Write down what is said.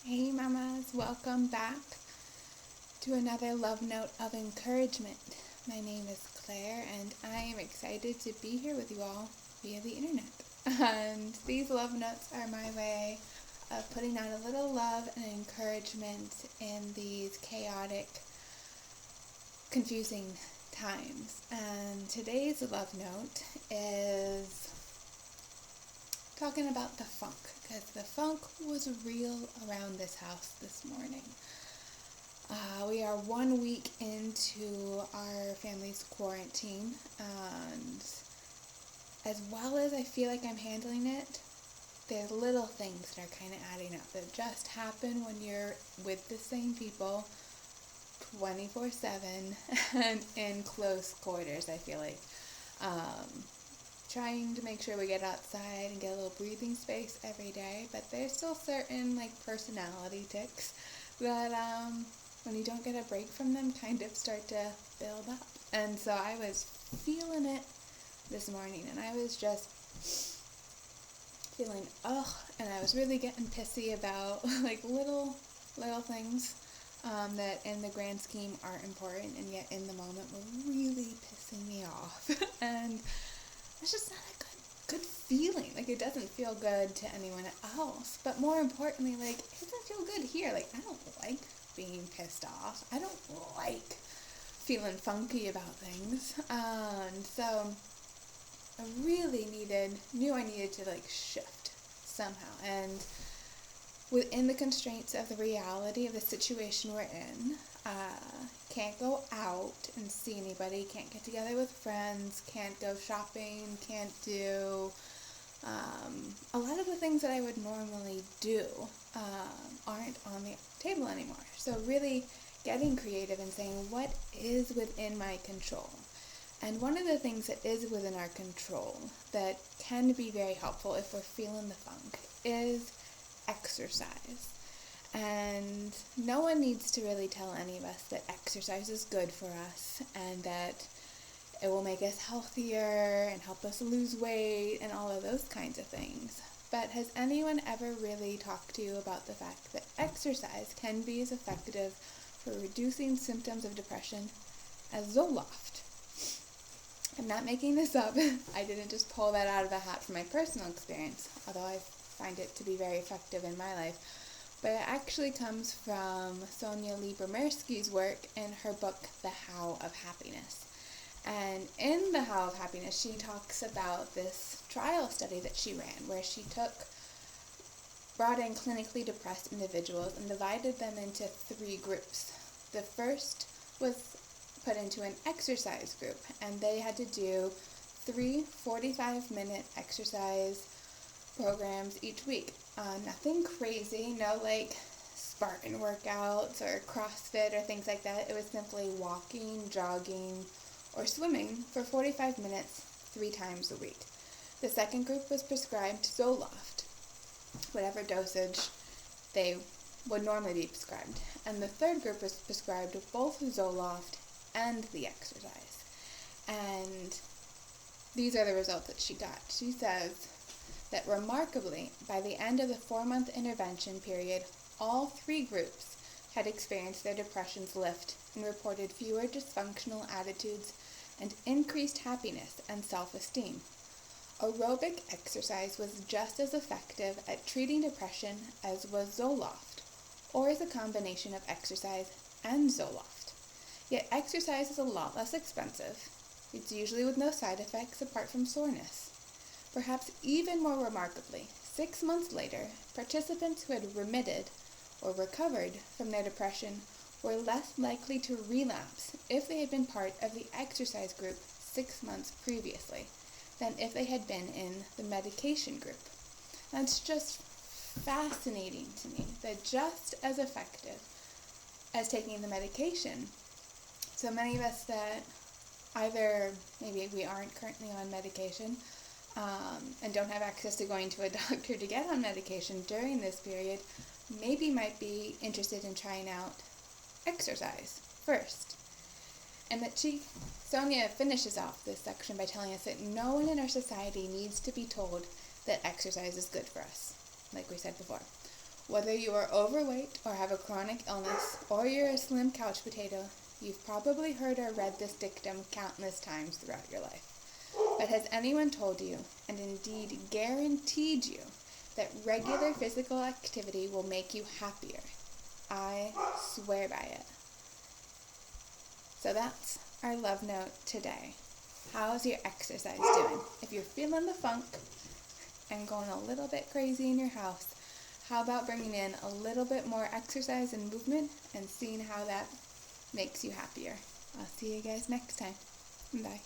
Hey mamas, welcome back to another love note of encouragement. My name is Claire and I am excited to be here with you all via the internet. And these love notes are my way of putting out a little love and encouragement in these chaotic, confusing times. And today's love note is talking about the funk, because the funk was real around this house this morning. We are 1 week into our family's quarantine, and as well as I feel like I'm handling it, there's little things that are kind of adding up that just happen when you're with the same people 24/7 and in close quarters, I feel like. Trying to make sure we get outside and get a little breathing space every day, but there's still certain personality tics that when you don't get a break from them kind of start to build up. And so I was feeling it this morning, and I was just feeling and I was really getting pissy about little things that in the grand scheme aren't important, and yet in the moment were really pissing me off. And it's just not a good feeling. It doesn't feel good to anyone else. But more importantly, it doesn't feel good here. I don't like being pissed off. I don't like feeling funky about things. And so I really knew I needed to shift somehow. And within the constraints of the reality of the situation we're in, can't go out and see anybody, can't get together with friends, can't go shopping, can't do a lot of the things that I would normally do aren't on the table anymore. So really getting creative and saying, what is within my control? And one of the things that is within our control that can be very helpful if we're feeling the funk is exercise. And no one needs to really tell any of us that exercise is good for us and that it will make us healthier and help us lose weight and all of those kinds of things. But has anyone ever really talked to you about the fact that exercise can be as effective for reducing symptoms of depression as Zoloft? I'm not making this up. I didn't just pull that out of a hat from my personal experience, although I find it to be very effective in my life. But it actually comes from Sonja Lyubomirksky's work in her book, The How of Happiness. And in The How of Happiness, she talks about this trial study that she ran, where she brought in clinically depressed individuals and divided them into 3 groups. The first was put into an exercise group, and they had to do 3 45-minute exercise programs each week. Nothing crazy, no Spartan workouts or CrossFit or things like that. It was simply walking, jogging, or swimming for 45 minutes 3 times a week. The second group was prescribed Zoloft, whatever dosage they would normally be prescribed. And the third group was prescribed both Zoloft and the exercise. And these are the results that she got. She says that remarkably, by the end of the 4-month intervention period, all 3 groups had experienced their depressions lift and reported fewer dysfunctional attitudes and increased happiness and self-esteem. Aerobic exercise was just as effective at treating depression as was Zoloft, or as a combination of exercise and Zoloft. Yet exercise is a lot less expensive. It's usually with no side effects apart from soreness. Perhaps even more remarkably, 6 months later, participants who had remitted or recovered from their depression were less likely to relapse if they had been part of the exercise group 6 months previously than if they had been in the medication group. That's just fascinating to me, that just as effective as taking the medication, so many of us that either maybe we aren't currently on medication and don't have access to going to a doctor to get on medication during this period, maybe might be interested in trying out exercise first. And that Sonja finishes off this section by telling us that no one in our society needs to be told that exercise is good for us, like we said before. Whether you are overweight or have a chronic illness, or you're a slim couch potato, you've probably heard or read this dictum countless times throughout your life. But has anyone told you, and indeed guaranteed you, that regular physical activity will make you happier? I swear by it. So that's our love note today. How's your exercise doing? If you're feeling the funk and going a little bit crazy in your house, how about bringing in a little bit more exercise and movement and seeing how that makes you happier? I'll see you guys next time. Bye.